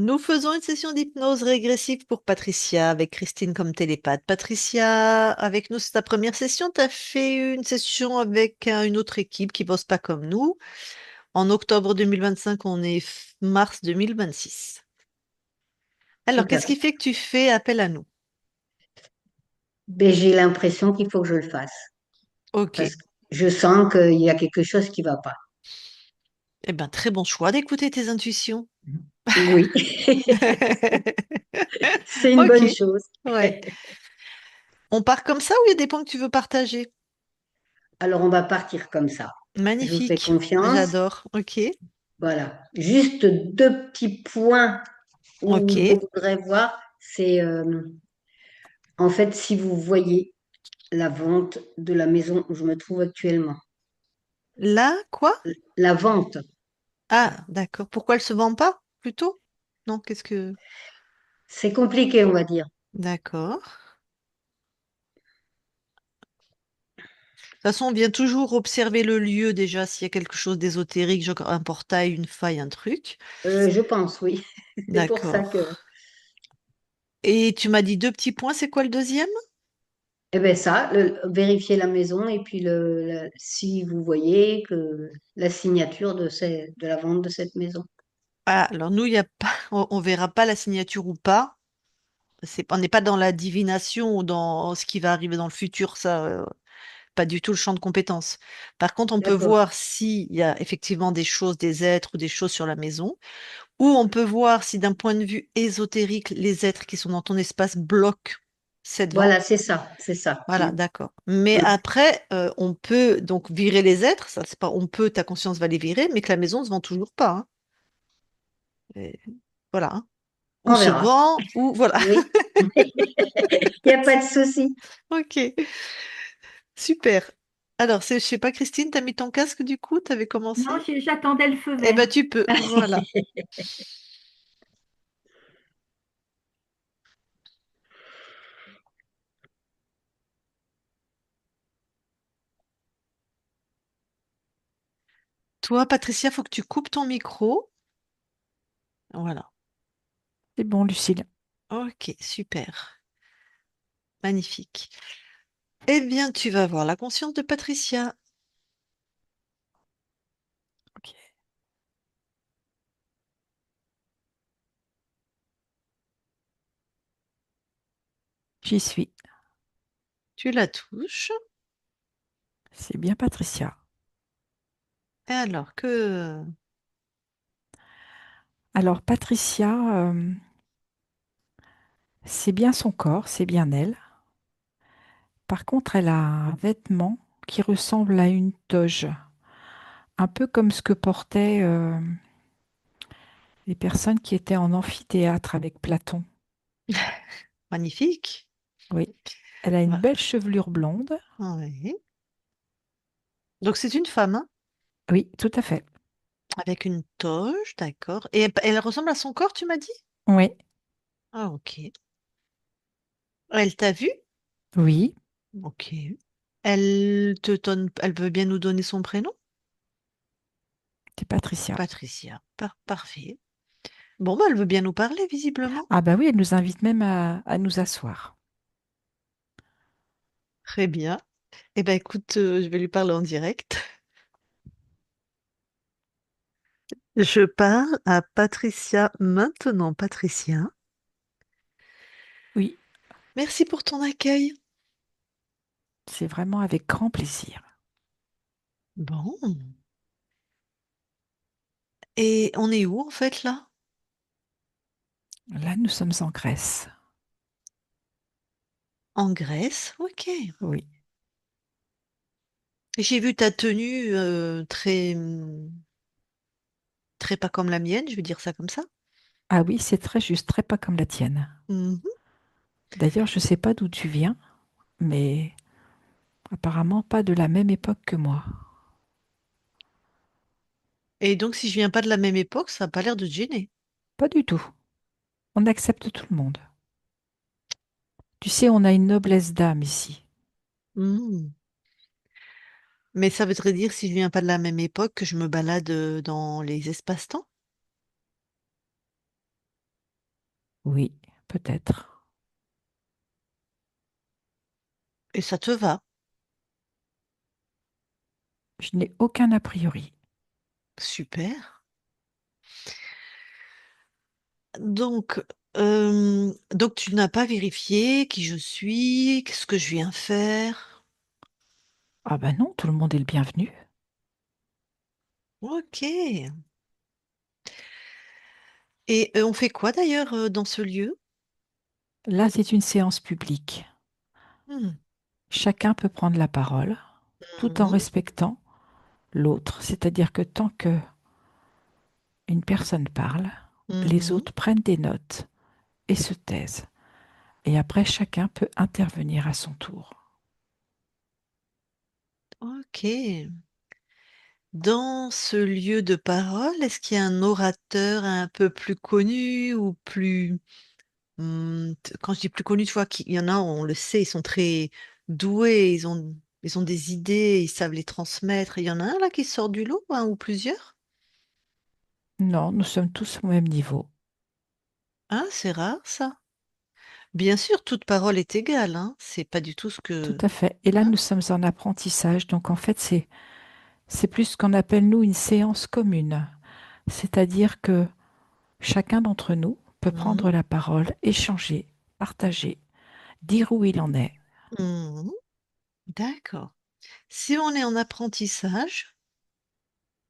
Nous faisons une session d'hypnose régressive pour Patricia avec Christine comme télépathe. Patricia, avec nous, c'est ta première session. Tu as fait une session avec une autre équipe qui bosse pas comme nous. En octobre 2025, on est mars 2026. Alors, Tout à qu'est-ce qui fait. fait que tu fais appel à nous? Ben, j'ai l'impression qu'il faut que je le fasse Ok. parce que je sens qu'il y a quelque chose qui va pas. Eh ben, très bon choix d'écouter tes intuitions. Oui, c'est une Ok. bonne chose. Ouais. On part comme ça ou il y a des points que tu veux partager? Alors, on va partir comme ça. Je vous fais Magnifique. confiance. J'adore. Ok. Voilà. Juste deux petits points Ok. où je voudrais voir, c'est en fait si vous voyez la vente de la maison où je me trouve actuellement. Là, quoi? La vente, Ah, d'accord. Pourquoi elle se vend pas, plutôt? Non, qu'est-ce que... c'est compliqué, on va dire. D'accord. De toute façon, on vient toujours observer le lieu déjà, s'il y a quelque chose d'ésotérique, genre un portail, une faille, un truc. Je pense, oui. C'est pour ça D'accord. que Et tu m'as dit deux petits points, c'est quoi le deuxième? eh bien ça, vérifier la maison et puis si vous voyez que la signature de la vente de cette maison. Ah, alors nous, il y a pas, on verra pas la signature ou pas. On n'est pas dans la divination ou dans ce qui va arriver dans le futur, ça, pas du tout le champ de compétences. Par contre, on peut D'accord. voir s'il y a effectivement des choses, des êtres ou des choses sur la maison. Ou on peut voir si d'un point de vue ésotérique, les êtres qui sont dans ton espace bloquent cette Voilà, vente. c'est ça, c'est ça. Voilà, d'accord. Mais Mm. après, on peut donc virer les êtres, ça c'est pas on peut, ta conscience va les virer, mais que la maison ne se vend toujours pas, hein. Et voilà, hein. Ou On se verra. vend, ou voilà. Oui. Il n'y a pas de souci. Ok, super. Alors, je sais pas, Christine, t'as mis ton casque du coup, t'avais Non, commencé? j'attendais le feu Eh ben, vert. tu peux, voilà. Toi, Patricia, faut que tu coupes ton micro. Voilà. C'est bon, Lucille. Ok, super. Magnifique. Eh bien, tu vas voir la conscience de Patricia. Ok. J'y suis. Tu la touches. C'est bien Patricia. Et alors que... Alors, Patricia, c'est bien son corps, c'est bien elle. Par contre, elle a un vêtement qui ressemble à une toge, un peu comme ce que portaient les personnes qui étaient en amphithéâtre avec Platon. Magnifique. Oui. Elle a une Bah, belle chevelure blonde. oui. Donc c'est une femme, hein, Oui, tout à fait. avec une toge, d'accord. Et elle ressemble à son corps, tu m'as dit? Oui, Ah, ok. Elle t'a vu? oui, Ok. Elle te donne... Elle veut bien nous donner son prénom? c'est Patricia. Patricia. Parfait. Bon, bah, elle veut bien nous parler, visiblement. Ah bah oui, elle nous invite même à nous asseoir. Très bien. Eh ben, écoute, je vais lui parler en direct. Je parle à Patricia maintenant, Patricia. Oui, Merci pour ton accueil. c'est vraiment avec grand plaisir. Bon. Et on est où en fait là? Là, nous sommes en Grèce. En Grèce? Ok. Oui. J'ai vu ta tenue très, très pas comme la mienne, je vais dire ça comme ça. Ah oui, c'est très juste, très pas comme la tienne. Mhm. D'ailleurs, je ne sais pas d'où tu viens, mais apparemment pas de la même époque que moi. Et donc si je viens pas de la même époque, ça n'a pas l'air de te gêner. Pas du tout. On accepte tout le monde. Tu sais, on a une noblesse d'âme ici. Mhm. Mais ça voudrait dire si je viens pas de la même époque que je me balade dans les espaces-temps? Oui, peut-être. Et ça te va. Je n'ai aucun a priori. Super. Donc, donc tu n'as pas vérifié qui je suis, qu'est-ce que je viens faire. Ah ben non, tout le monde est le bienvenu. Ok. Et on fait quoi d'ailleurs dans ce lieu? Là, c'est une séance publique. Hmm. Chacun peut prendre la parole, tout en Mhm. respectant l'autre. C'est-à-dire que tant que une personne parle, les Mhm. autres prennent des notes et se taisent. Et après, chacun peut intervenir à son tour. Ok. Dans ce lieu de parole, est-ce qu'il y a un orateur un peu plus connu ou plus... quand je dis plus connu, tu vois, qu'il y en a, on le sait, ils sont très doués, ils ont des idées, ils savent les transmettre. Il y en a un là qui sort du lot, un ou plusieurs? Non, nous sommes tous au même niveau. Ah, c'est rare ça. Bien sûr, toute parole est égale, hein. C'est pas du tout ce Tout que... à fait. Et là, Hein. nous sommes en apprentissage. Donc, en fait, c'est plus ce qu'on appelle, nous, une séance commune. C'est-à-dire que chacun d'entre nous peut Mhm. prendre la parole, échanger, partager, dire où il en est. Mhm. D'accord. Si on est en apprentissage,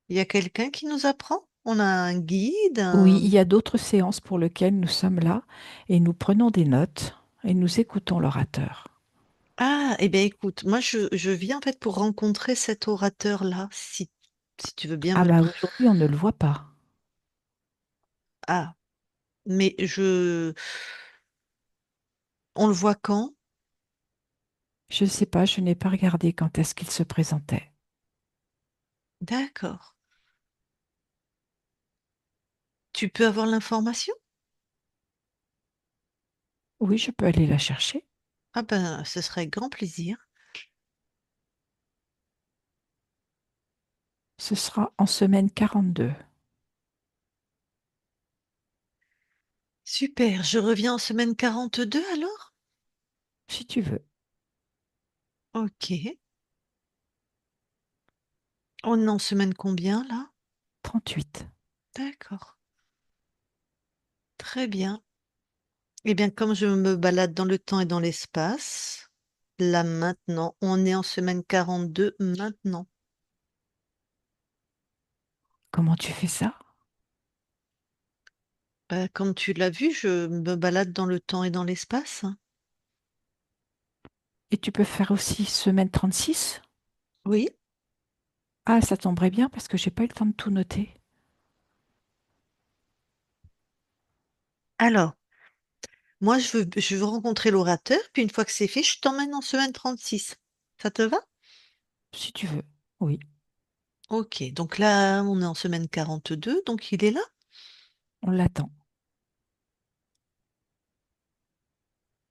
il y a quelqu'un qui nous apprend? On a un guide, Oui, il un... y a d'autres séances pour lesquelles nous sommes là et nous prenons des notes et nous écoutons l'orateur. Ah, eh bien écoute, moi je viens en fait pour rencontrer cet orateur-là, si tu veux bien Ah me... bah aujourd'hui, on ne le voit pas. Ah, mais on le voit quand? Je ne sais pas, je n'ai pas regardé quand est-ce qu'il se présentait. D'accord. Tu peux avoir l'information? Oui, je peux aller la chercher. Ah ben, ce serait avec grand plaisir. Ce sera en semaine 42, Super, je reviens en semaine 42 alors? si tu veux. Ok. On est en semaine combien là? 38. D'accord. Très bien. Eh bien, comme je me balade dans le temps et dans l'espace, là maintenant, on est en semaine 42 maintenant. Comment tu fais ça? Comme tu l'as vu, je me balade dans le temps et dans l'espace. Et tu peux faire aussi semaine 36? Oui. Ah, ça tomberait bien parce que j'ai pas eu le temps de tout noter. Alors, moi, je veux rencontrer l'orateur, puis une fois que c'est fait, je t'emmène en semaine 36. Ça te va? Si tu veux. Oui, Ok, donc là, on est en semaine 42, donc il est là. on l'attend.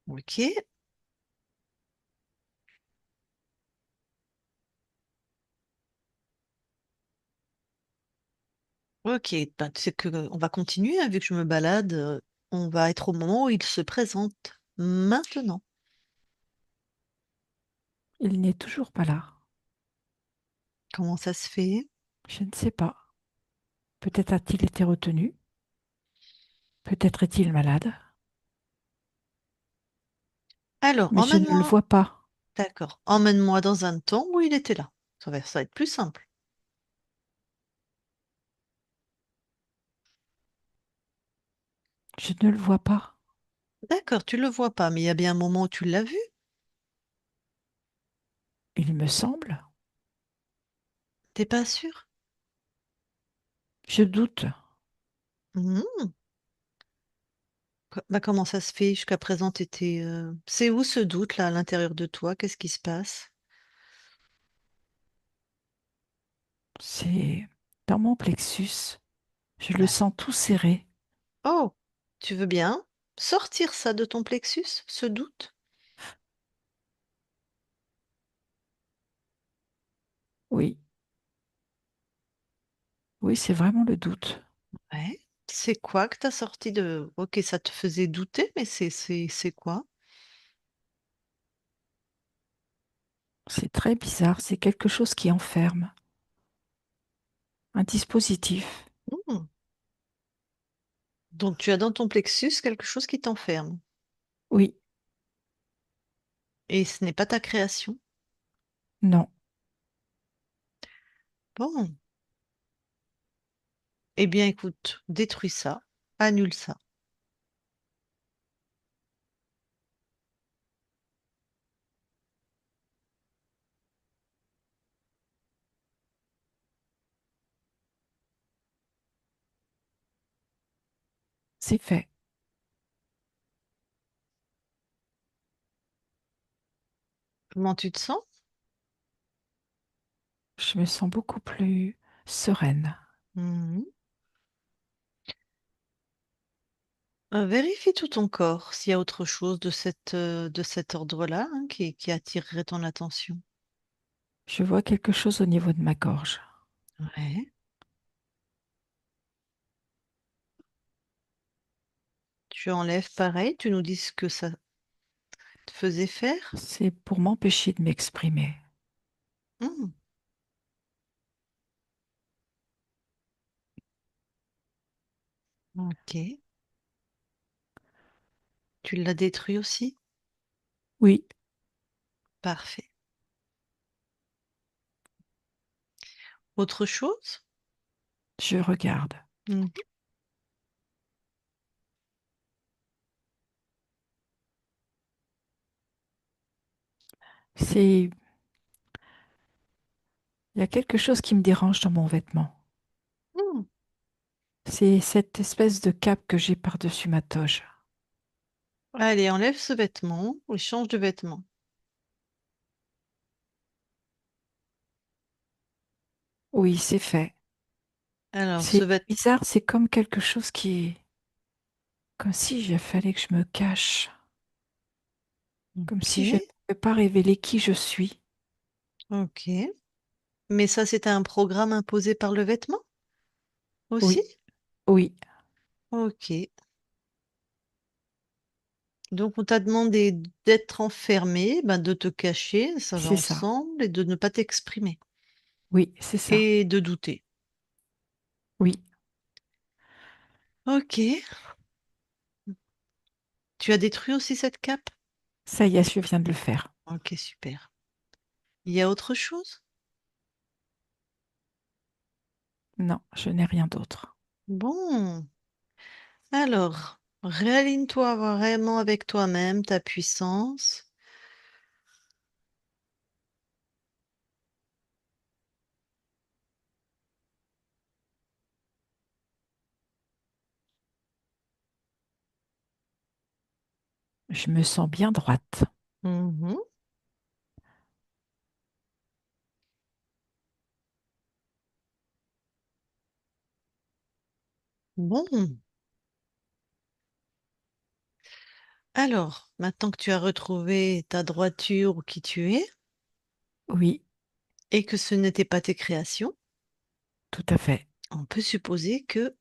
Ok, ok. Ben, tu sais que on va continuer, hein, vu que je me balade. On va être au moment où il se présente. Maintenant. Il n'est toujours pas là. Comment ça se fait? Je ne sais pas. Peut-être a-t-il été retenu. Peut-être est-il malade. Alors, Mais je ne le emmène-moi. vois pas. D'accord. Emmène-moi dans un temps où il était là. Ça va être plus simple. Je ne le vois pas. D'accord, tu le vois pas, mais il y a bien un moment où tu l'as vu. Il me semble. T'es pas sûr? Je doute. Mhm. Bah, comment ça se fait? Jusqu'à présent, t'étais. C'est où ce doute là à l'intérieur de toi? Qu'est-ce qui se passe? C'est dans mon plexus. Je le Bah, sens tout serré. oh, tu veux bien sortir ça de ton plexus, ce doute? Oui, oui, c'est vraiment le doute. Ouais. C'est quoi que t'as sorti de... Ok, ça te faisait douter, mais c'est quoi? C'est très bizarre, c'est quelque chose qui enferme. Un dispositif. Hmm. Donc tu as dans ton plexus quelque chose qui t'enferme. Oui, Et ce n'est pas ta création. non, Bon. Eh bien, écoute, détruis ça, annule ça. c'est fait. Comment tu te sens? Je me sens beaucoup plus sereine. Mhm. Vérifie tout ton corps s'il y a autre chose de cet ordre-là hein, qui attirerait ton attention. Je vois quelque chose au niveau de ma gorge. Ouais. Tu enlèves pareil, tu nous dis ce que ça te faisait faire. C'est pour m'empêcher de m'exprimer. Hmm. Ok. Tu l'as détruit aussi? Oui, Parfait. Autre chose? je regarde. Mhm. C'est, il y a quelque chose qui me dérange dans mon vêtement. Hmm. C'est cette espèce de cape que j'ai par-dessus ma toge. Allez, enlève ce vêtement ou change de vêtement. Oui, c'est fait. Alors, ce C'est vêtement. bizarre, c'est comme quelque chose qui est comme si il fallait que je me cache, comme Ok, si je ne pouvais pas révéler qui je suis. ok. Mais ça, c'était un programme imposé par le vêtement aussi? Oui, oui, Ok. Donc, on t'a demandé d'être enfermé, ben, de te cacher, ça va c'est ça. ensemble, et de ne pas t'exprimer. Oui, c'est ça. Et de douter. Oui, Ok. Tu as détruit aussi cette cape? ça y est, je viens de le faire. Ok, super. Il y a autre chose? Non, je n'ai rien d'autre. Bon. Alors, réaligne-toi vraiment avec toi-même, ta puissance. Je me sens bien droite. Mhm. Bon. Alors, maintenant que tu as retrouvé ta droiture ou qui tu es, Oui, et que ce n'était pas tes créations, tout à fait. on peut supposer que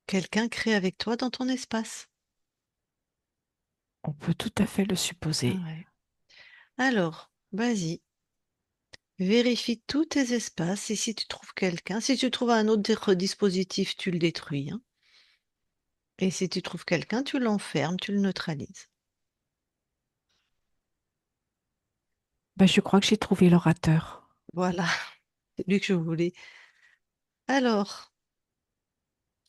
quelqu'un crée avec toi dans ton espace. On peut tout à fait le Ah supposer. ouais. Alors, vas-y, vérifie tous tes espaces et si tu trouves quelqu'un, si tu trouves un autre dispositif, tu le détruis, hein. Et si tu trouves quelqu'un, tu l'enfermes, tu le neutralises. Ben, je crois que j'ai trouvé l'orateur. Voilà, c'est lui que je voulais. Alors,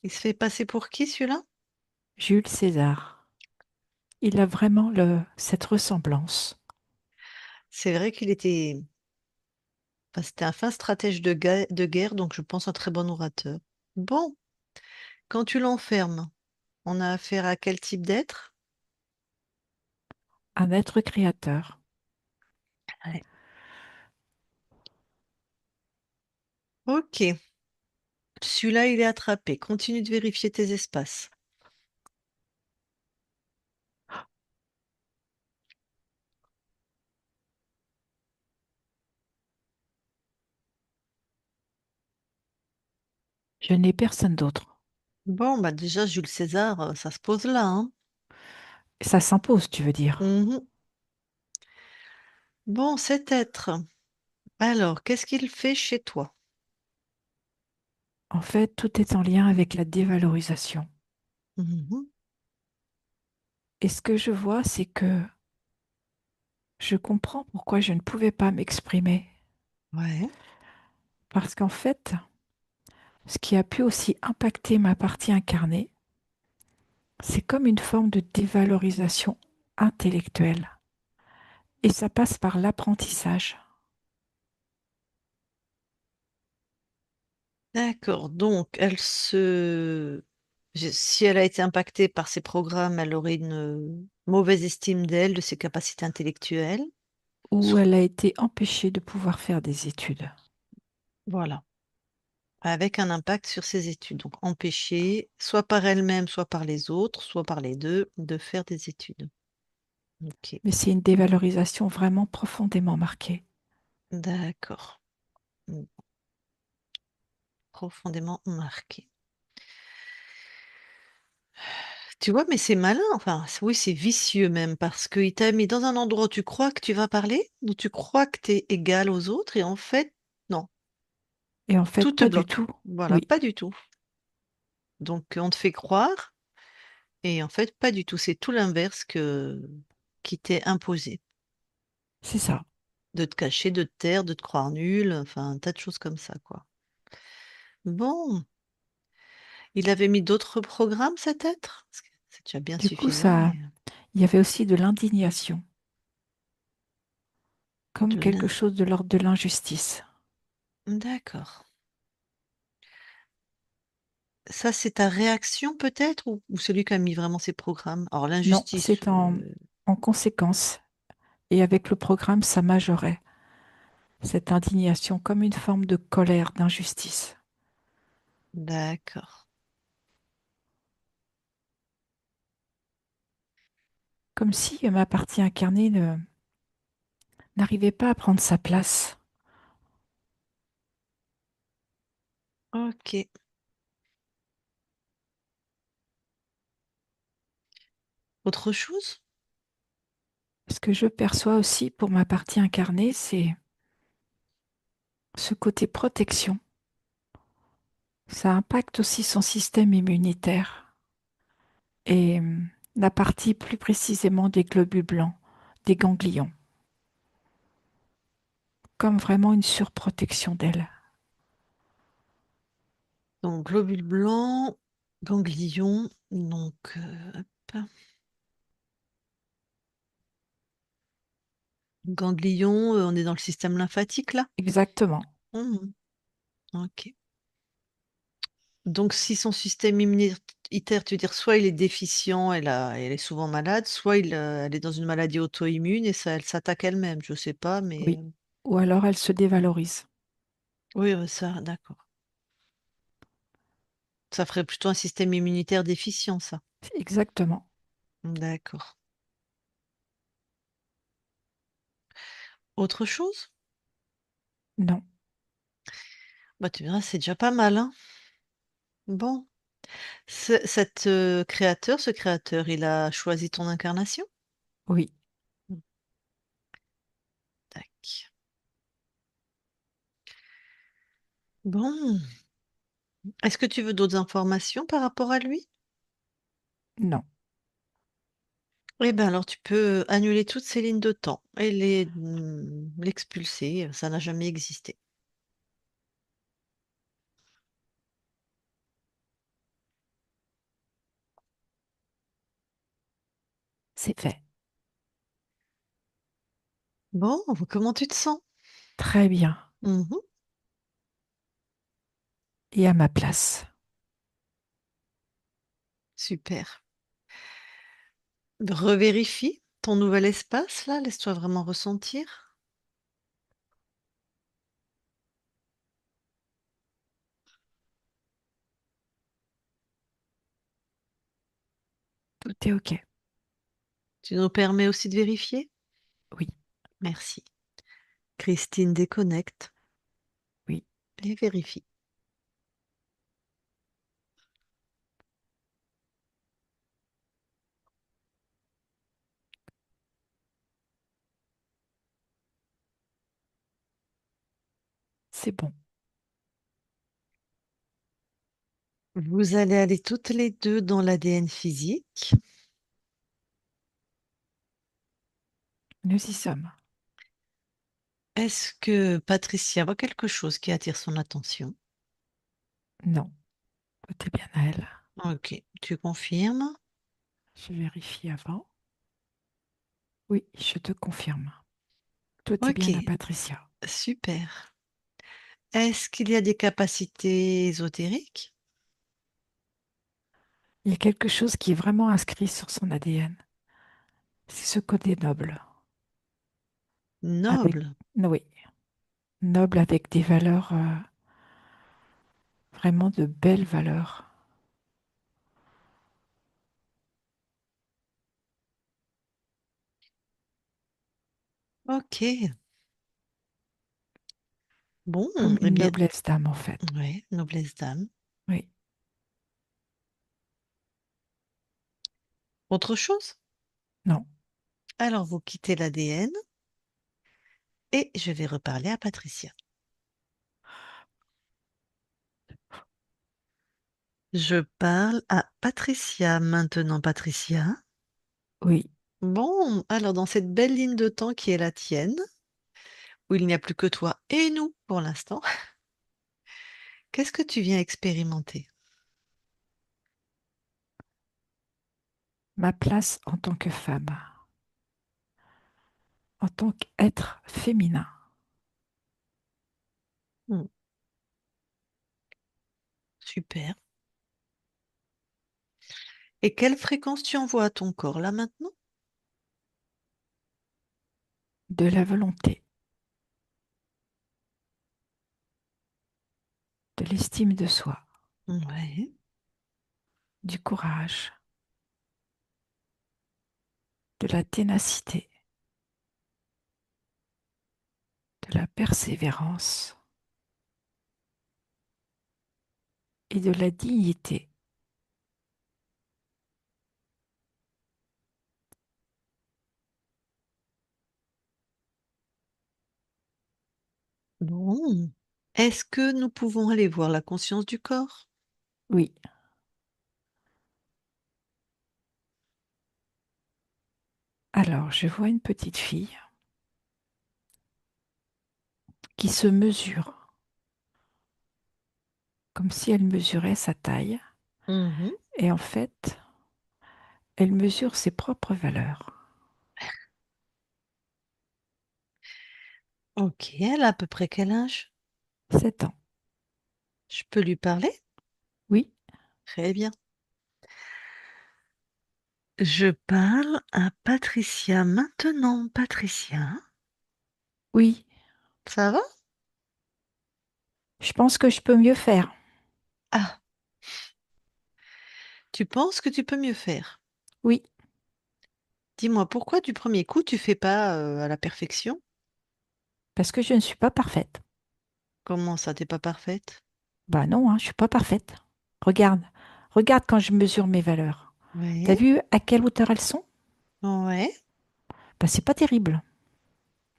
il se fait passer pour qui celui-là? Jules César. Il a vraiment cette ressemblance. C'est vrai qu'il était, enfin, c'était un fin stratège de guerre, donc je pense un très bon orateur. Bon, quand tu l'enfermes, on a affaire à quel type d'être? Un être créateur. Ouais. Ok, celui-là, il est attrapé. Continue de vérifier tes espaces. Je n'ai personne d'autre. Bon, bah déjà, Jules César, ça se pose là, hein. Ça s'impose, tu veux dire. Mhm. Bon, cet être. Alors, qu'est-ce qu'il fait chez toi? En fait, tout est en lien avec la dévalorisation. Mhm. Et ce que je vois, c'est que je comprends pourquoi je ne pouvais pas m'exprimer. Ouais. Parce qu'en fait, ce qui a pu aussi impacter ma partie incarnée, c'est comme une forme de dévalorisation intellectuelle. Et ça passe par l'apprentissage. D'accord. Donc, si elle a été impactée par ces programmes, elle aurait une mauvaise estime d'elle, de ses capacités intellectuelles. Où So- elle a été empêchée de pouvoir faire des études. Voilà. Avec un impact sur ses études. Donc, empêcher, soit par elle-même, soit par les autres, soit par les deux, de faire des études. Ok. Mais c'est une dévalorisation vraiment profondément marquée. D'accord. Mm. Profondément marqué. Tu vois, mais c'est malin. Enfin, oui, c'est vicieux même, parce qu'il t'a mis dans un endroit où tu crois que tu vas parler, où tu crois que tu es égal aux autres, et en fait, non. Et en Tout fait, te pas du tout. bloque. Voilà, Oui, pas du tout. Donc, on te fait croire, et en fait, pas du tout. C'est tout l'inverse qui t'est imposé. c'est ça. De te cacher, de te taire, de te croire nul, enfin, un tas de choses comme ça, quoi. Bon, il avait mis d'autres programmes, cet être? Parce que c'est déjà bien Du coup, suffisant, ça, mais il y avait aussi de l'indignation, comme de quelque l'in... chose de l'ordre de l'injustice. D'accord. Ça, c'est ta réaction peut-être, ou celui qui a mis vraiment ces programmes? Alors, Non, l'injustice, c'est en conséquence. Et avec le programme, ça majorait cette indignation comme une forme de colère, d'injustice. d'accord. Comme si ma partie incarnée n'arrivait pas à prendre sa place. Ok. Autre chose? Ce que je perçois aussi pour ma partie incarnée, c'est ce côté protection. Ça impacte aussi son système immunitaire et la partie plus précisément des globules blancs, des ganglions, comme vraiment une surprotection d'elle. Donc, globule blanc, ganglion. Donc, hop. Ganglion, on est dans le système lymphatique là? Exactement. Mhm. Ok. Donc, si son système immunitaire, tu veux dire, soit il est déficient, elle est souvent malade, soit elle est dans une maladie auto-immune et ça, elle s'attaque elle-même. Je sais pas, mais Oui. Ou alors elle se dévalorise. oui, ça, d'accord. Ça ferait plutôt un système immunitaire déficient, ça. Exactement. D'accord. Autre chose? Non. Bah, tu verras, c'est déjà pas mal, hein. Bon, ce créateur, il a choisi ton incarnation? Oui. Tac. Bon, est-ce que tu veux d'autres informations par rapport à lui? Non. Eh bien, alors tu peux annuler toutes ces lignes de temps et l'expulser. Ça n'a jamais existé. C'est fait. Bon, comment tu te sens? Très bien. Mhm, Et à ma place. super. Revérifie ton nouvel espace, là. Laisse-toi vraiment ressentir. Tout est OK. Tu nous permets aussi de vérifier? Oui. Merci. Christine déconnecte Oui. et vérifie. c'est bon. Vous allez aller toutes les deux dans l'ADN physique. Nous y sommes. Est-ce que Patricia voit quelque chose qui attire son attention? Non, tout est bien à elle. Ok, tu confirmes? Je vérifie avant. Oui, je te confirme. Tout est Ok, bien à Patricia. super. Est-ce qu'il y a des capacités ésotériques? Il y a quelque chose qui est vraiment inscrit sur son ADN. C'est ce côté noble. Avec, Noble. oui, noble avec des valeurs, vraiment de belles valeurs. Ok. Bon, Comme eh une bien, noblesse d'âme, en fait. ouais, noblesse d'âme. Oui, Autre chose? non. Alors, vous quittez l'ADN et je vais reparler à Patricia. Je parle à Patricia maintenant, Patricia. Oui, Bon, alors dans cette belle ligne de temps qui est la tienne, où il n'y a plus que toi et nous pour l'instant, qu'est-ce que tu viens expérimenter? ma place en tant que femme, en tant qu'être féminin. Hmm, super. Et quelle fréquence tu envoies à ton corps là maintenant? De la volonté, de l'estime de soi, Ouais. du courage, de la ténacité, de la persévérance et de la dignité. Bon. Est-ce que nous pouvons aller voir la conscience du corps? Oui, alors je vois une petite fille qui se mesure comme si elle mesurait sa taille Mhm. et en fait, elle mesure ses propres valeurs. Ok, elle a à peu près quel âge? 7 ans. Je peux lui parler? Oui, Très bien. Je parle à Patricia maintenant, Patricia. oui, Ça va? je pense que je peux mieux faire. Ah, tu penses que tu peux mieux faire? Oui, Dis-moi, pourquoi du premier coup tu fais pas à la perfection? parce que je ne suis pas parfaite. Comment ça, t'es pas parfaite? Bah non, hein, je suis pas parfaite. Regarde, regarde quand je mesure mes valeurs. Oui, T'as vu à quelle hauteur elles sont? ouais. Bah c'est pas terrible.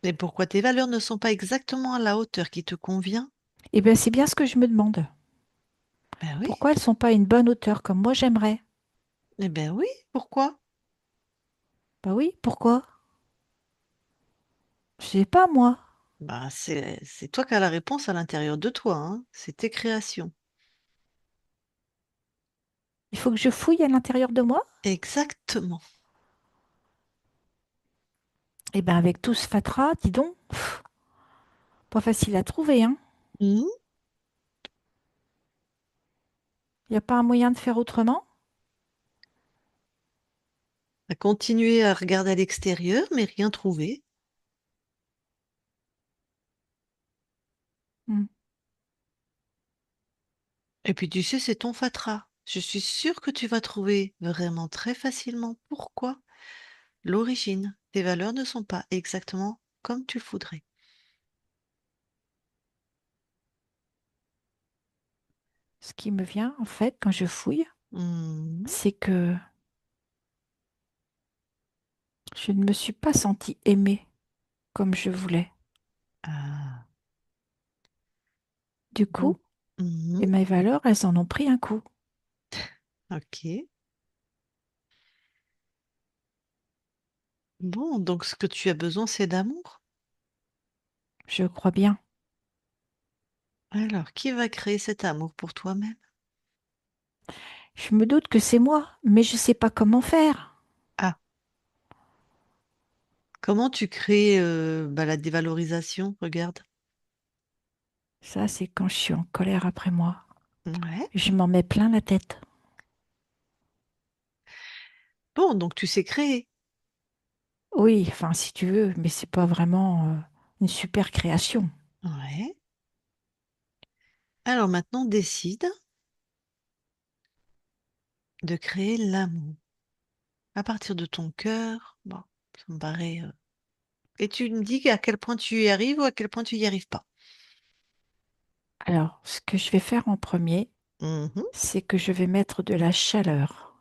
Et pourquoi tes valeurs ne sont pas exactement à la hauteur qui te convient? Eh bien c'est bien ce que je me demande. Ben oui, Pourquoi elles sont pas à une bonne hauteur comme moi j'aimerais? eh ben oui, pourquoi? Bah oui, pourquoi? Je sais pas moi. Bah c'est toi qui as la réponse à l'intérieur de toi, hein. C'est tes créations. Il faut que je fouille à l'intérieur de moi? Exactement. Eh ben avec tout ce fatras, dis donc, pas facile à trouver, hein. Hmm. Y a pas un moyen de faire autrement? À continuer à regarder à l'extérieur, mais rien trouver. Hmm. Et puis tu sais, c'est ton fatras. Je suis sûre que tu vas trouver vraiment très facilement pourquoi l'origine. Tes valeurs ne sont pas exactement comme tu le voudrais. Ce qui me vient en fait quand je fouille, Hmm. c'est que je ne me suis pas sentie aimée comme je voulais. Ah. Du Mm. coup, Mhm. et mes valeurs, elles en ont pris un coup. Ok. Bon, donc ce que tu as besoin, c'est d'amour. Je crois bien. Alors, qui va créer cet amour pour toi-même? Je me doute que c'est moi, mais je ne sais pas comment faire. Ah, comment tu crées la dévalorisation? Regarde. Ça, c'est quand je suis en colère après moi. Ouais. Je m'en mets plein la tête. Bon, donc tu sais créer. Oui, enfin, si tu veux, mais c'est pas vraiment une super création. Ouais. Alors maintenant, décide de créer l'amour à partir de ton cœur. Bon, ça me paraît. Et tu me dis à quel point tu y arrives ou à quel point tu y arrives pas. Alors, ce que je vais faire en premier, Mhm. c'est que je vais mettre de la chaleur,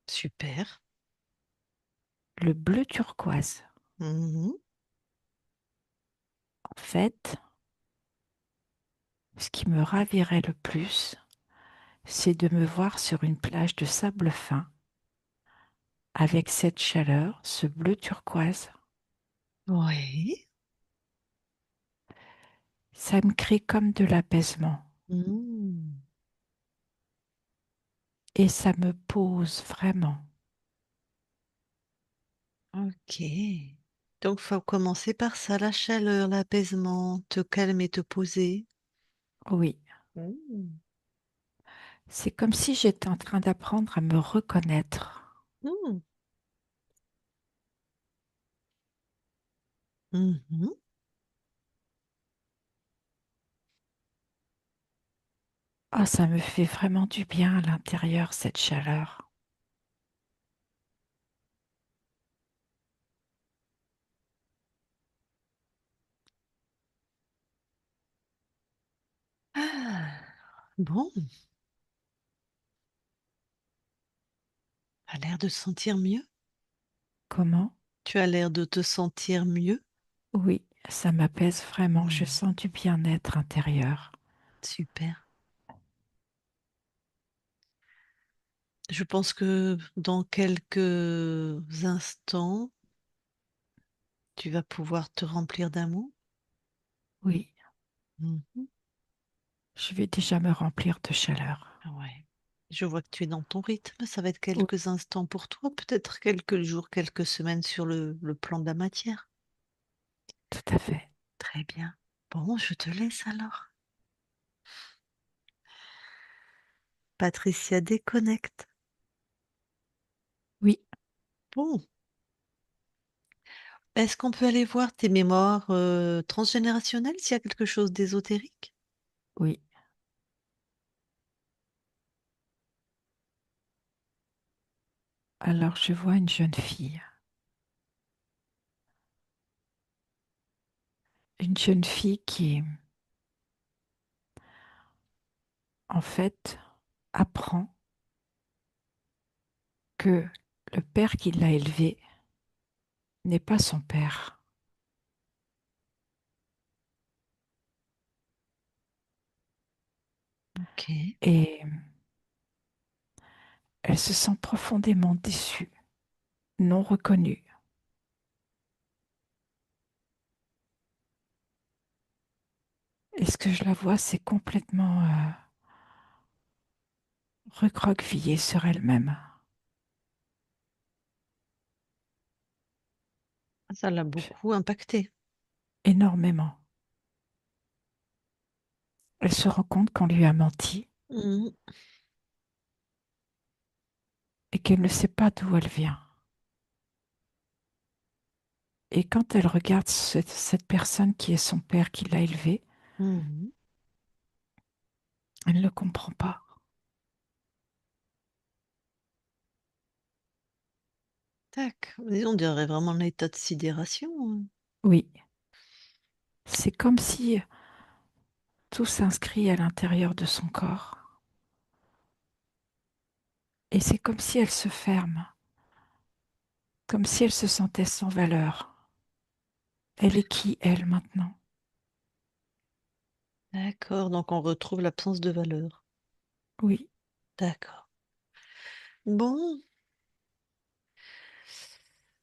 Super. le bleu turquoise. Mhm. En fait, ce qui me ravirait le plus, c'est de me voir sur une plage de sable fin, avec cette chaleur, ce bleu turquoise. Oui. Ça me crée comme de l'apaisement Mhm. et ça me pose vraiment. Ok. Donc, faut commencer par ça, la chaleur, l'apaisement, te calmer, te poser. Oui, Mhm. c'est comme si j'étais en train d'apprendre à me reconnaître. Mhm. Mhm. Ah, ça me fait vraiment du bien à l'intérieur, cette chaleur. Ah, bon, tu as l'air de te sentir mieux. Comment? Tu as l'air de te sentir mieux. Oui, ça m'apaise vraiment. Je Mhm. sens du bien-être intérieur. Super. Je pense que dans quelques instants, tu vas pouvoir te remplir d'amour. Oui, Mhm. je vais déjà me remplir de chaleur. Ouais. Je vois que tu es dans ton rythme. Ça va être Oui, quelques instants pour toi, peut-être quelques jours, quelques semaines sur le plan de la matière. tout à fait. Très bien. Bon, je te laisse alors. Patricia déconnecte. Oui, Bon, est-ce qu'on peut aller voir tes mémoires transgénérationnelles s'il y a quelque chose d'ésotérique? oui. Alors je vois une jeune fille qui, en fait, apprend que le père qui l'a élevée n'est pas son père. Ok. Et elle se sent profondément déçue, non reconnue. Et ce que je la vois, c'est complètement recroquevillée sur elle-même, Ça l'a beaucoup impacté. énormément. Elle se rend compte qu'on lui a menti Mhm. et qu'elle ne sait pas d'où elle vient. Et quand elle regarde cette personne qui est son père qui l'a élevée, Mhm. elle ne le comprend pas. Tac. Mais on dirait vraiment un état de sidération, hein. Oui, c'est comme si tout s'inscrit à l'intérieur de son corps. Et c'est comme si elle se ferme, comme si elle se sentait sans valeur. Elle est qui, elle, maintenant? D'accord, donc on retrouve l'absence de valeur. Oui, D'accord. Bon,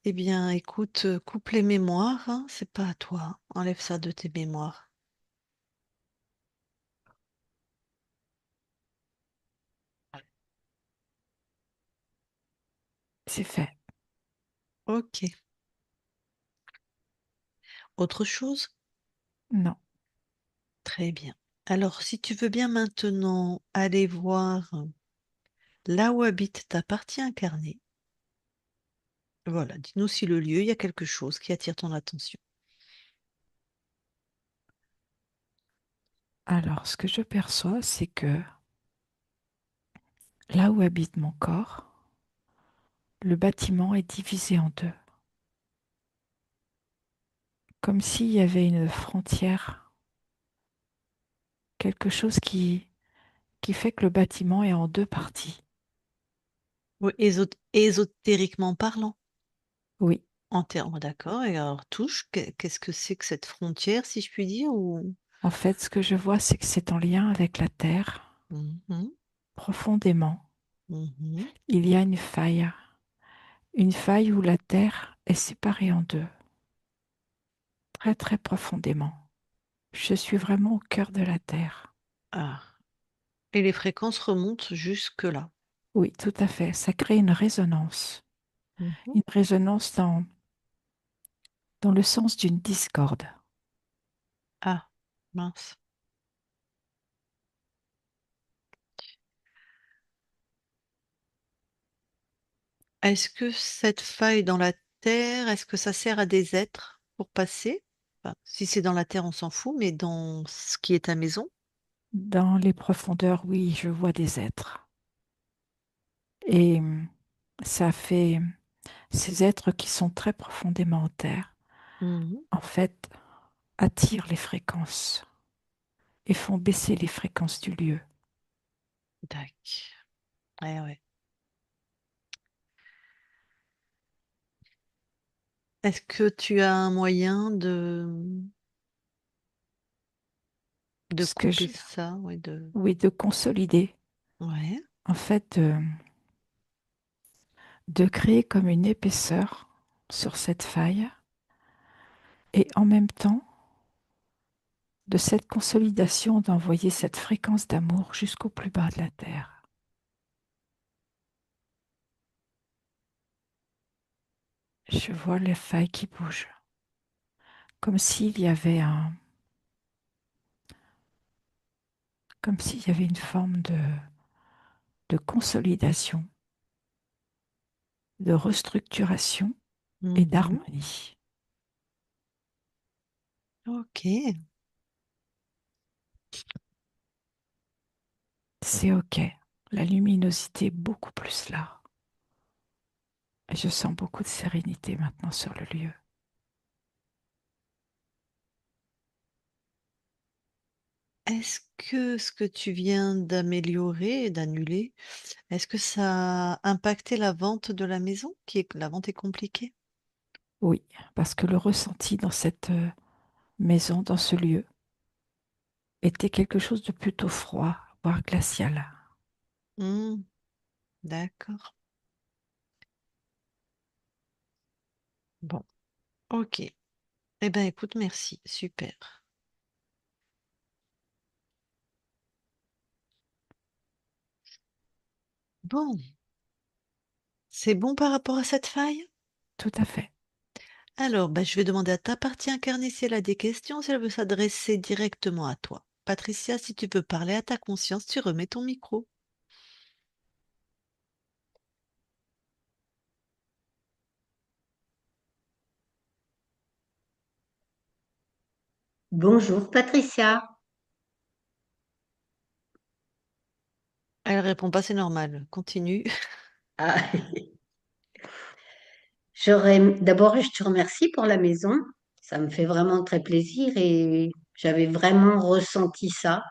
eh bien, écoute, coupe les mémoires, hein, c'est pas à toi. Enlève ça de tes mémoires. c'est fait. Ok. Autre chose? Non. Très bien. Alors, si tu veux bien maintenant aller voir là où habite ta partie incarnée, voilà, dis-nous si le lieu, il y a quelque chose qui attire ton attention. Alors, ce que je perçois, c'est que là où habite mon corps, le bâtiment est divisé en deux, comme s'il y avait une frontière, quelque chose qui fait que le bâtiment est en deux parties. Oui, ésotériquement parlant. Oui, Entièrement d'accord. Et alors, touche, qu'est-ce que c'est que cette frontière, si je puis dire, ou... en fait, ce que je vois, c'est que c'est en lien avec la Terre, Mhm, profondément. mhm. Il y a une faille où la Terre est séparée en deux, très très profondément. Je suis vraiment au cœur de la Terre. Ah. Et les fréquences remontent jusque-là. Oui, tout à fait. Ça crée Mhm. une résonance dans le sens d'une discorde. Ah, mince. Est-ce que cette faille dans la terre, est-ce que ça sert à des êtres pour passer? Enfin, si c'est dans la terre, on s'en fout, mais dans ce qui est ta maison? Dans les profondeurs, oui, je vois des êtres. Et ça fait ces êtres qui sont très profondément en terre, Mhm. en fait, attirent les fréquences et font baisser les fréquences du lieu. Tac. Ouais, ouais. Est-ce que tu as un moyen de Ce que couper je, ça? Ouais, de... oui, de consolider, Ouais. en fait, de créer comme une épaisseur sur cette faille et en même temps, de cette consolidation, d'envoyer cette fréquence d'amour jusqu'au plus bas de la terre. Je vois les failles qui bougent, comme s'il y avait comme s'il y avait une forme de consolidation, de restructuration et Mhm. d'harmonie. Ok. C'est OK. La luminosité est beaucoup plus là. Et je sens beaucoup de sérénité maintenant sur le lieu. Est-ce que ce que tu viens d'améliorer et d'annuler, est-ce que ça a impacté la vente de la maison, la vente est compliquée? Oui, parce que le ressenti dans cette maison, dans ce lieu, était quelque chose de plutôt froid, voire glacial. Hmm, d'accord. Bon, ok. Eh ben, écoute, merci. Super. Bon, c'est bon par rapport à cette faille? Tout à fait. Alors, bah, je vais demander à ta partie incarnée si elle a des questions, si elle veut s'adresser directement à toi. Patricia, si tu veux parler à ta conscience, tu remets ton micro. Bonjour Patricia. Elle répond pas, c'est normal. Continue. Ah, d'abord, je te remercie pour la maison. Ça me fait vraiment très plaisir et j'avais vraiment ressenti ça.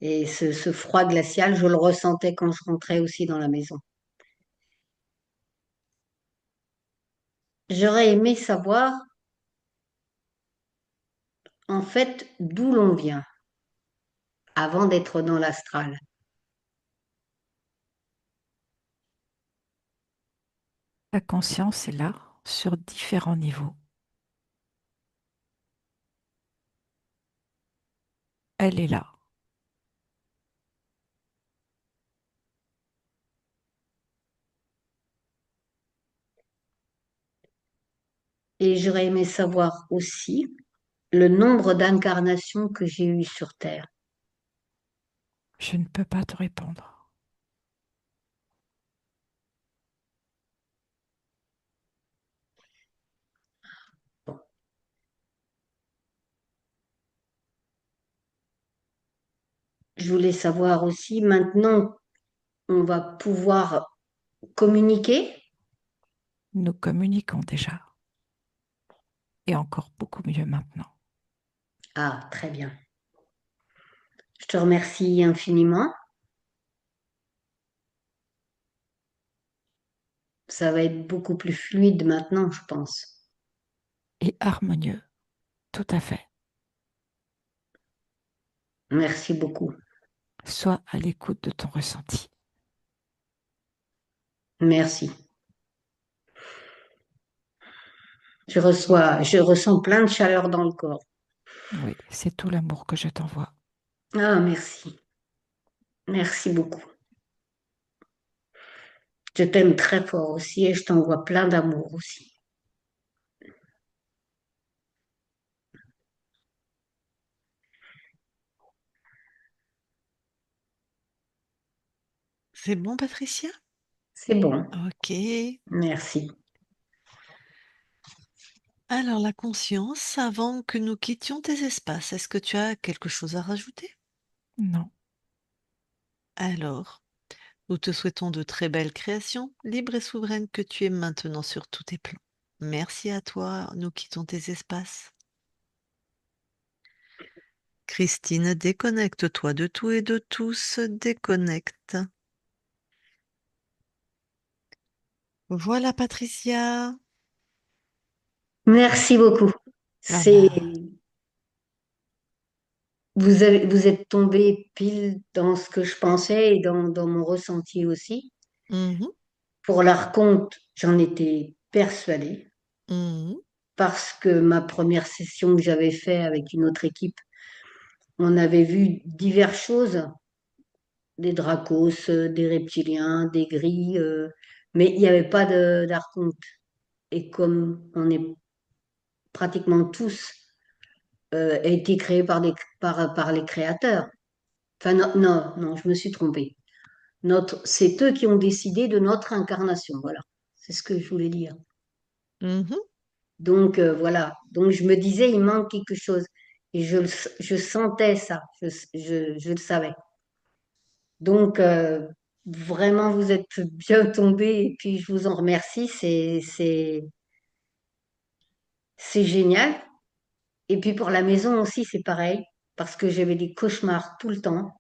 Et ce froid glacial, je le ressentais quand je rentrais aussi dans la maison. J'aurais aimé savoir, en fait, d'où l'on vient. avant d'être dans l'astral. La conscience est là sur différents niveaux. Elle est là. Et j'aurais aimé savoir aussi le nombre d'incarnations que j'ai eues sur Terre. Je ne peux pas te répondre. Bon. Je voulais savoir aussi, maintenant, on va pouvoir communiquer. Nous communiquons déjà. Et encore beaucoup mieux maintenant. Ah, très bien. Je te remercie infiniment. Ça va être beaucoup plus fluide maintenant, je pense. Et harmonieux. Tout à fait. Merci beaucoup. Sois à l'écoute de ton ressenti. Merci. Je ressens plein de chaleur dans le corps. Oui, c'est tout l'amour que je t'envoie. Ah, merci. Merci beaucoup. Je t'aime très fort aussi et je t'envoie plein d'amour aussi. C'est bon, Patricia? C'est bon. Ok. Merci. Alors, la conscience, avant que nous quittions tes espaces, est-ce que tu as quelque chose à rajouter? Non. Alors, nous te souhaitons de très belles créations, libres et souveraines que tu es maintenant sur tous tes plans. Merci à toi, nous quittons tes espaces. Christine, déconnecte-toi de tout et de tous, déconnecte. Voilà, Patricia. Merci beaucoup. C'est, Voilà. vous êtes tombé pile dans ce que je pensais et dans mon ressenti aussi. Mhm, Pour la raconte, j'en étais persuadée mhm. parce que ma première session que j'avais fait avec une autre équipe, on avait vu diverses choses, des dracos, des reptiliens, des gris, mais il n'y avait pas d'archonte. Et comme on est pratiquement tous été créés par les créateurs. Enfin, non, non, non, je me suis trompée. C'est eux qui ont décidé de notre incarnation. Voilà, c'est ce que je voulais dire. Mhm. Donc, voilà. Donc, je me disais, il manque quelque chose. Et je sentais ça. Je le savais. Donc, vraiment, vous êtes bien tombés. Et puis, je vous en remercie. C'est génial. Et puis, pour la maison aussi, c'est pareil. Parce que j'avais des cauchemars tout le temps.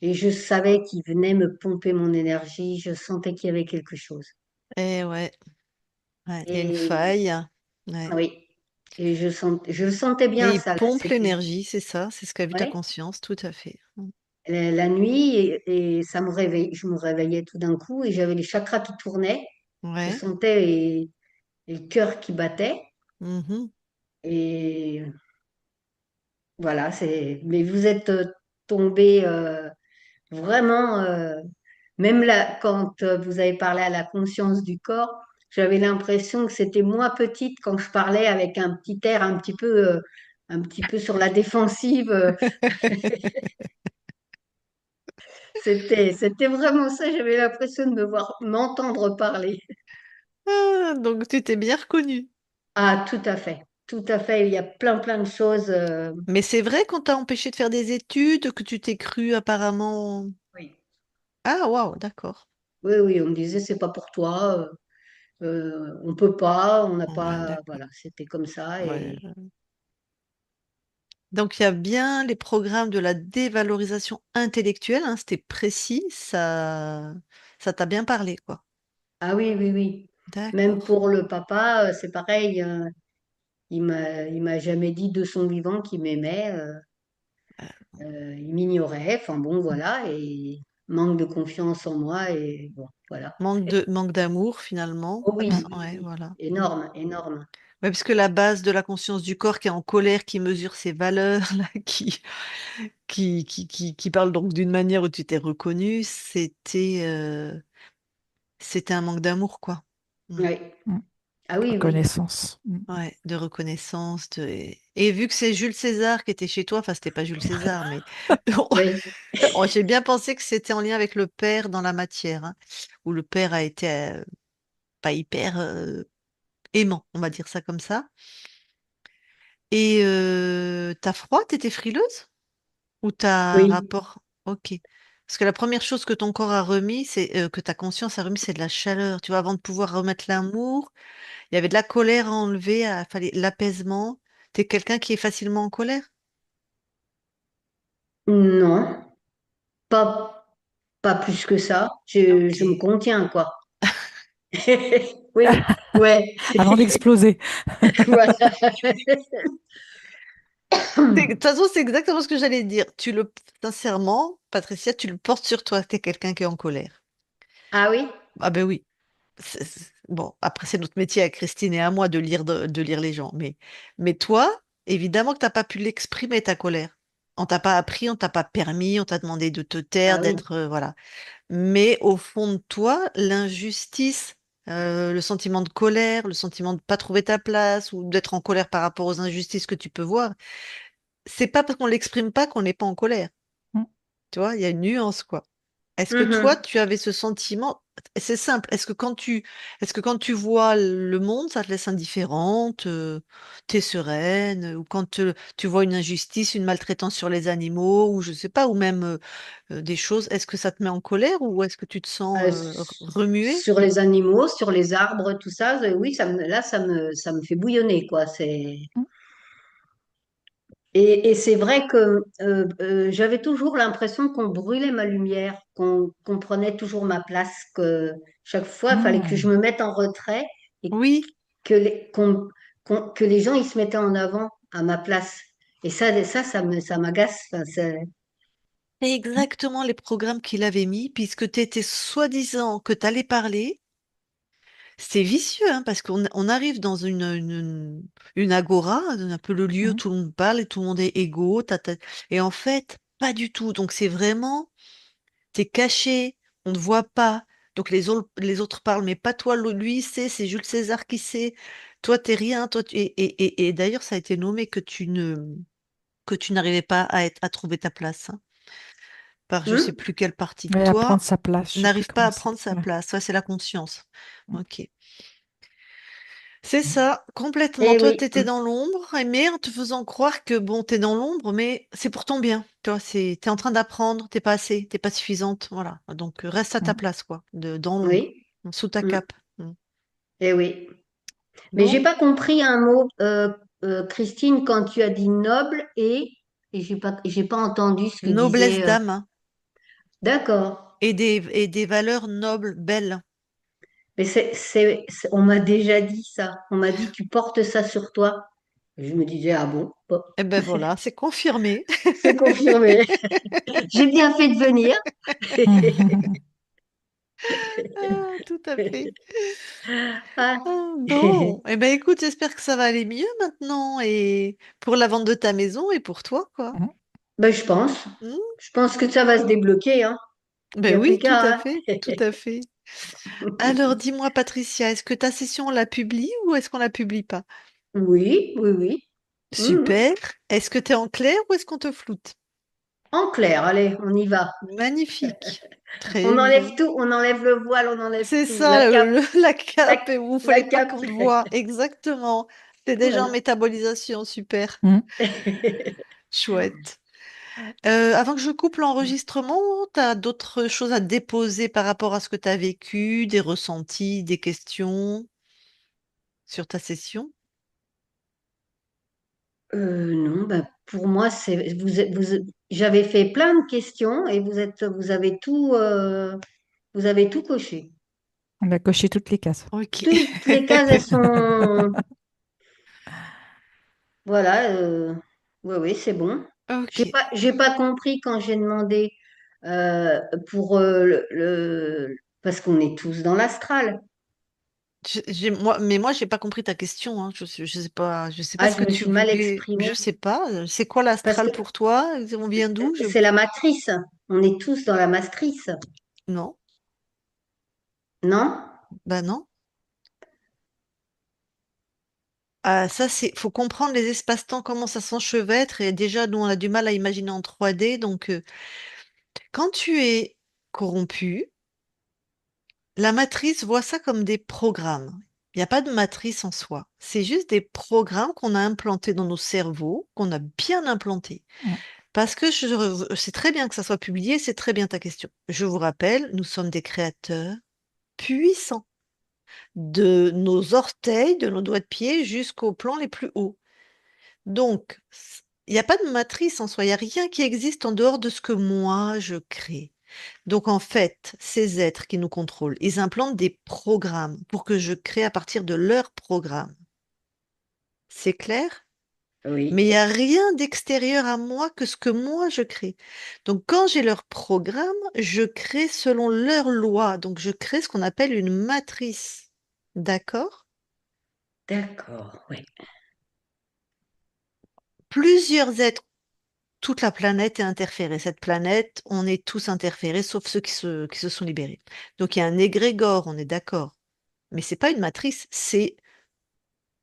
Et je savais qu'il venait me pomper mon énergie, je sentais qu'il y avait quelque chose. Eh ouais, ouais, il y a une Et faille. Ouais. oui, et je le sentais Et bien il ça. Là, pompe l'énergie, c'est ça, c'est ce qu'a vu ta ouais. conscience, tout à fait. La nuit, et ça me réveillait, je me réveillais tout d'un coup et j'avais les chakras qui tournaient. Je Ouais. sentais le cœur qui battait. Mhm. Et voilà, mais vous êtes tombé vraiment. Même là, quand vous avez parlé à la conscience du corps, j'avais l'impression que c'était moi petite quand je parlais avec un petit air un petit peu sur la défensive. C'était vraiment ça. J'avais l'impression de m'entendre parler. Ah, donc tu t'es bien reconnu. Ah, tout à fait. Tout à fait. Il y a plein de choses. Mais c'est vrai qu'on t'a empêché de faire des études, que tu t'es cru apparemment. Oui. Ah, waouh, d'accord. Oui, oui, on me disait, c'est pas pour toi. On peut pas. On n'a Ouais, pas. d'accord. Voilà, c'était comme ça. Ouais. Donc il y a bien les programmes de la dévalorisation intellectuelle, hein, c'était précis, ça t'a bien parlé, quoi. Ah oui, oui, oui. Même D'accord. pour le papa, c'est pareil. Il m'a jamais dit de son vivant qu'il m'aimait. Il m'ignorait, enfin bon, voilà, et manque de confiance en moi, et bon, voilà. Manque d'amour finalement. Oh oui, oui, Ouais, oui, voilà. énorme, énorme. Ouais, parce que la base de la conscience du corps qui est en colère, qui mesure ses valeurs, là, qui parle donc d'une manière où tu t'es reconnu, c'était un manque d'amour, quoi. Mm. Oui. Mm. Ah oui, oui, Reconnaissance. Mm. Ouais, de reconnaissance. Et vu que c'est Jules César qui était chez toi, enfin, c'était pas Jules César, mais oui. j'ai bien pensé que c'était en lien avec le père dans la matière, hein, où le père a été pas hyper aimant, on va dire ça comme ça. Et t'as froid, t'étais frileuse? Ou t'as un Oui. rapport? Ok. Parce que la première chose que ton corps a remis, c'est que ta conscience a remis, c'est de la chaleur. Tu vois, avant de pouvoir remettre l'amour, il y avait de la colère à enlever, il fallait l'apaisement. T'es quelqu'un qui est facilement en colère? Non, pas, pas plus que ça. Je me Ok. contiens, quoi. Oui, ouais, Avant d'exploser. voilà. De toute façon, c'est exactement ce que j'allais dire. Sincèrement, Patricia, tu le portes sur toi. T'es quelqu'un qui est en colère. Ah oui? Ah ben oui. Bon, après, c'est notre métier à Christine et à moi de lire les gens. Mais toi, évidemment que tu n'as pas pu l'exprimer, ta colère. On t'a pas appris, on t'a pas permis, on t'a demandé de te taire, Ah oui. d'être... voilà. Mais au fond de toi, l'injustice, le sentiment de colère, le sentiment de pas trouver ta place ou d'être en colère par rapport aux injustices que tu peux voir, c'est pas parce qu'on l'exprime pas qu'on n'est pas en colère. Mm. Tu vois, il y a une nuance, quoi. Est-ce que toi, Mhm. tu avais ce sentiment? C'est simple. Est-ce que quand tu vois le monde, ça te laisse indifférente, t'es sereine, ou quand tu vois une injustice, une maltraitance sur les animaux, ou je sais pas, ou même des choses, est-ce que ça te met en colère ou est-ce que tu te sens remuer? Sur les animaux, sur les arbres, tout ça, oui, là, ça me fait bouillonner, quoi. Mm. Et c'est vrai que j'avais toujours l'impression qu'on brûlait ma lumière, qu'on prenait toujours ma place, que chaque fois, il fallait que je Mm. me mette en retrait et Oui, que les gens, ils se mettaient en avant à ma place. Et ça m'agace. Enfin, c'est exactement les programmes qu'il avait mis, puisque tu étais soi-disant que tu allais parler. C'est vicieux, hein, parce qu'on arrive dans une agora, un peu le lieu où Mm. tout le monde parle et tout le monde est égaux. Et en fait, pas du tout. Donc c'est vraiment, t'es caché, on ne voit pas. Donc les autres parlent, mais pas toi. Lui, il sait, c'est Jules César qui sait. Toi, t'es rien. Et d'ailleurs, ça a été nommé que tu n'arrivais pas à trouver ta place, hein, par je sais Hmm. plus quelle partie de Et à prendre toi sa place, je sais plus n'arrive pas comment à c'est. prendre sa Ouais. place. Ça, c'est la conscience. Mm. Ok. C'est ça, complètement. Eh Toi, oui. tu étais dans l'ombre, mais en te faisant croire que bon, t'es dans l'ombre, mais c'est pour ton bien. Tu vois, t'es en train d'apprendre, t'es pas assez, t'es pas suffisante. Voilà. Donc, reste à ta Mm. place, quoi, dans l'ombre, Oui. sous ta Hmm. cape. Mm. Eh oui. Mais j'ai Bon, pas compris un mot, Christine, quand tu as dit noble et j'ai pas entendu ce que noblesse disait. d'âme, hein, D'accord. et des valeurs nobles, belles. Mais on m'a déjà dit ça. On m'a dit, tu portes ça sur toi. Je me disais, ah bon, bon, Eh ben voilà, c'est confirmé. c'est confirmé. J'ai bien fait de venir. Ah, tout à fait. Ah. Ah, bon, eh ben écoute, j'espère que ça va aller mieux maintenant et pour la vente de ta maison et pour toi, quoi. Mm. Ben, je pense. Hmm. Je pense que ça va se débloquer, hein. Il n'y Ben a plus oui, tout à qu'à, hein. fait, tout à fait. Alors, dis-moi, Patricia, est-ce que ta session, on la publie ou est-ce qu'on la publie pas? Oui, oui, oui. Mhm. Super. Est-ce que tu es en clair ou est-ce qu'on te floute? En clair, allez, on y va. Magnifique. On Très bien. enlève tout, on enlève le voile, on enlève C'est tout. La ça, cape, la la, cape, et où il la fallait pas cape. qu'on te voie. Exactement. C'est déjà en Voilà. métabolisation, super. Mm. Chouette. Avant que je coupe l'enregistrement, tu as d'autres choses à déposer par rapport à ce que tu as vécu, des ressentis, des questions sur ta session? Non, bah, pour moi, j'avais fait plein de questions et vous avez tout coché. On a coché toutes les cases. Ok. Toutes les cases, elles sont, voilà, oui, oui, c'est bon. Ok. J'ai pas compris quand j'ai demandé euh, pour parce qu'on est tous dans l'astral. Mais moi, j'ai pas compris ta question, hein. Je sais pas Ah, ce je que me tu suis mal voulais. Je exprimée. sais pas. C'est quoi Parce l'astral que pour toi? On vient d'où? c'est la matrice. On est tous dans la matrice. Non, Non? bah non. Ah, ça, faut comprendre les espaces-temps, comment ça s'enchevêtre. Et déjà, nous, on a du mal à imaginer en 3D. Donc, quand tu es corrompu, la matrice voit ça comme des programmes. Il n'y a pas de matrice en soi. C'est juste des programmes qu'on a implantés dans nos cerveaux, qu'on a bien implantés. Mm. Parce que c'est très bien que ça soit publié, c'est très bien ta question. Je vous rappelle, nous sommes des créateurs puissants, de nos orteils, de nos doigts de pied jusqu'aux plans les plus hauts. Donc, il n'y a pas de matrice en soi, il n'y a rien qui existe en dehors de ce que moi je crée. Donc en fait, ces êtres qui nous contrôlent, ils implantent des programmes pour que je crée à partir de leurs programmes. C'est clair? Mais il Oui. n'y a rien d'extérieur à moi que ce que moi je crée. Donc quand j'ai leur programme, je crée selon leurs lois. Donc je crée ce qu'on appelle une matrice. D'accord? D'accord, oui. Plusieurs êtres, toute la planète est interférée. Cette planète, on est tous interférés, sauf ceux qui se sont libérés. Donc il y a un égrégore, on est d'accord. Mais c'est pas une matrice, c'est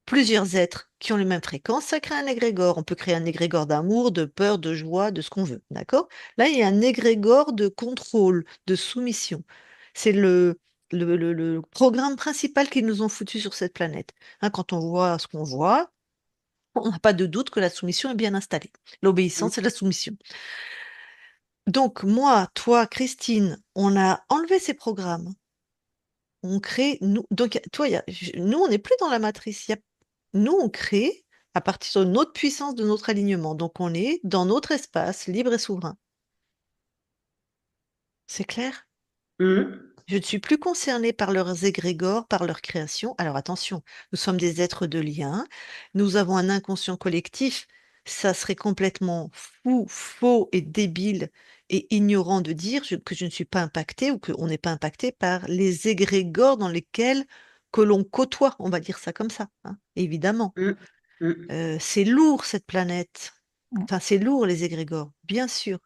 plusieurs êtres qui ont les mêmes fréquences, ça crée un égrégore. On peut créer un égrégore d'amour, de peur, de joie, de ce qu'on veut. D'accord? Là, il y a un égrégore de contrôle, de soumission. C'est le programme principal qu'ils nous ont foutu sur cette planète. Hein, quand on voit ce qu'on voit, on n'a pas de doute que la soumission est bien installée. Mm. L'obéissance et la soumission. Donc, moi, toi, Christine, on a enlevé ces programmes. On crée, nous, donc, toi, nous, on n'est plus dans la matrice. Nous, on crée à partir de notre puissance, de notre alignement. Donc, on est dans notre espace libre et souverain. C'est clair? Mm. Je ne suis plus concernée par leurs égrégores, par leur création. Alors attention, nous sommes des êtres de lien, nous avons un inconscient collectif. Ça serait complètement fou, faux et débile et ignorant de dire que je ne suis pas impactée ou qu'on n'est pas impacté par les égrégores dans lesquels que l'on côtoie, on va dire ça comme ça, hein, évidemment. Mm. Mm. C'est lourd cette planète. Mm. Enfin, c'est lourd les égrégores, bien sûr.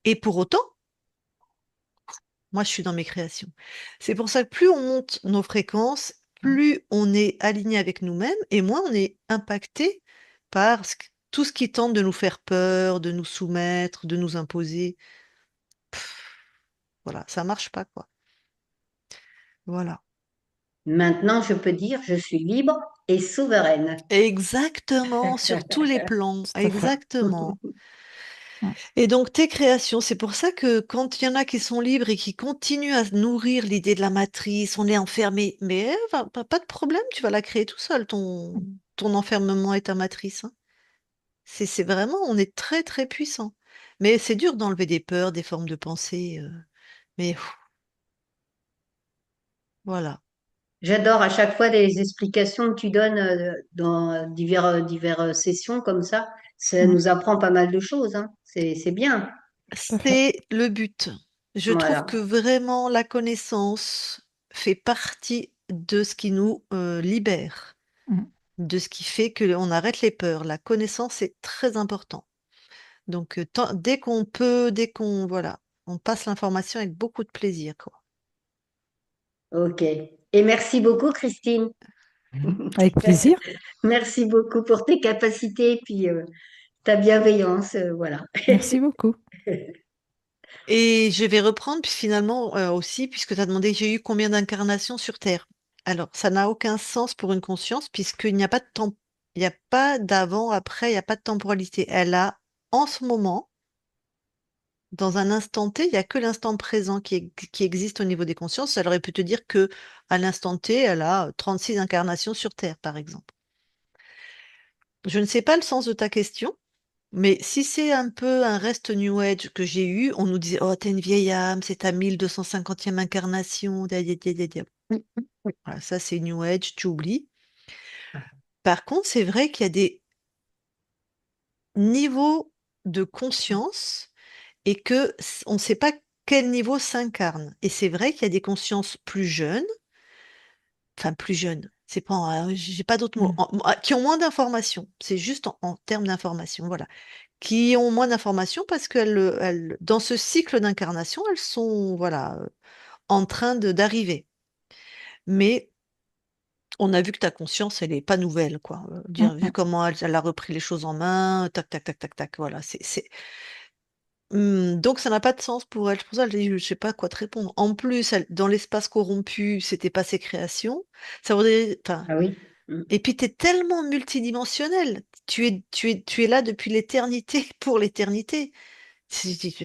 Et pour autant, moi, je suis dans mes créations. C'est pour ça que plus on monte nos fréquences, Mm. plus on est aligné avec nous-mêmes et moins on est impacté par tout ce qui tente de nous faire peur, de nous soumettre, de nous imposer. Voilà, ça marche pas, quoi. Voilà. Maintenant, je peux dire, je suis libre et souveraine. Exactement, sur tous les plans. Tout à fait. Exactement. Mm. Et donc, tes créations, c'est pour ça que quand il y en a qui sont libres et qui continuent à nourrir l'idée de la matrice, on est enfermé. Mais pas de problème, tu vas la créer tout seul, ton enfermement et ta matrice, hein. C'est vraiment, on est très, très puissant. Mais c'est dur d'enlever des peurs, des formes de pensée. Mais voilà. J'adore à chaque fois les explications que tu donnes dans diverses sessions comme ça. Ça Mm. nous apprend pas mal de choses, hein. C'est bien. Tout à fait. C'est le but. Je trouve que Voilà. vraiment la connaissance fait partie de ce qui nous libère, Mm. de ce qui fait qu'on arrête les peurs. La connaissance est très important. Donc, dès qu'on peut, voilà, on passe l'information avec beaucoup de plaisir, quoi. OK. Et merci beaucoup, Christine. Avec plaisir. Merci beaucoup pour tes capacités et puis ta bienveillance. Voilà. Merci beaucoup. Et je vais reprendre, puis finalement aussi, puisque tu as demandé, j'ai eu combien d'incarnations sur Terre? Alors, ça n'a aucun sens pour une conscience, puisqu'il n'y a pas de temps, il n'y a pas d'avant, après, il n'y a pas de temporalité. Elle a, en ce moment, dans un instant T, il n'y a que l'instant présent qui existe au niveau des consciences. Elle aurait pu te dire que à l'instant T, elle a 36 incarnations sur Terre, par exemple. Je ne sais pas le sens de ta question, mais si c'est un peu un reste New Age que j'ai eu, on nous disait, oh, t'es une vieille âme, c'est ta 1250e incarnation. Voilà, ça, c'est New Age, tu oublies. Par contre, c'est vrai qu'il y a des niveaux. de conscience et que on ne sait pas quel niveau s'incarne. Et c'est vrai qu'il y a des consciences plus jeunes, enfin plus jeunes, c'est pas, j'ai pas d'autres mots, Mm. qui ont moins d'informations. C'est juste en termes d'informations, voilà. Qui ont moins d'informations parce dans ce cycle d'incarnation, elles sont, voilà, en train d'arriver. Mais on a vu que ta conscience, elle est pas nouvelle, quoi. Mm, Vu mm. comment elle a repris les choses en main, tac, tac, tac, tac, tac, voilà. Donc ça n'a pas de sens pour elle. C'est pour ça que je sais pas quoi te répondre. En plus, dans l'espace corrompu, c'était pas ses créations. Ça voudrait, enfin, Ah oui. et puis tu es tellement multidimensionnel. Tu es là depuis l'éternité pour l'éternité.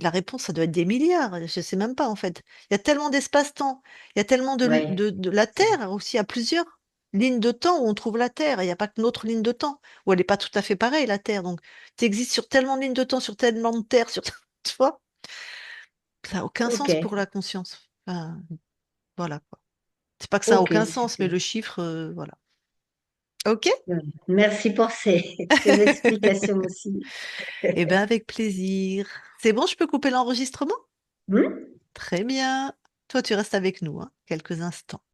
La réponse, ça doit être des milliards. Je sais même pas, en fait. Il y a tellement d'espace-temps. Il y a tellement Ouais. de la Terre aussi, à plusieurs lignes de temps où on trouve la Terre. Il n'y a pas que notre ligne de temps, où elle n'est pas tout à fait pareille, la Terre. Donc, tu existes sur tellement de lignes de temps, sur tellement de Terre, sur... Tu vois? Ça n'a aucun Ok. sens pour la conscience. Enfin, voilà, quoi. C'est pas que ça n'a Ok, aucun sens, mais super. le chiffre, voilà. OK? Ouais. Merci pour ces explications aussi. Eh bien, avec plaisir. C'est bon, je peux couper l'enregistrement? Hmm. Très bien. Toi, tu restes avec nous, hein, quelques instants.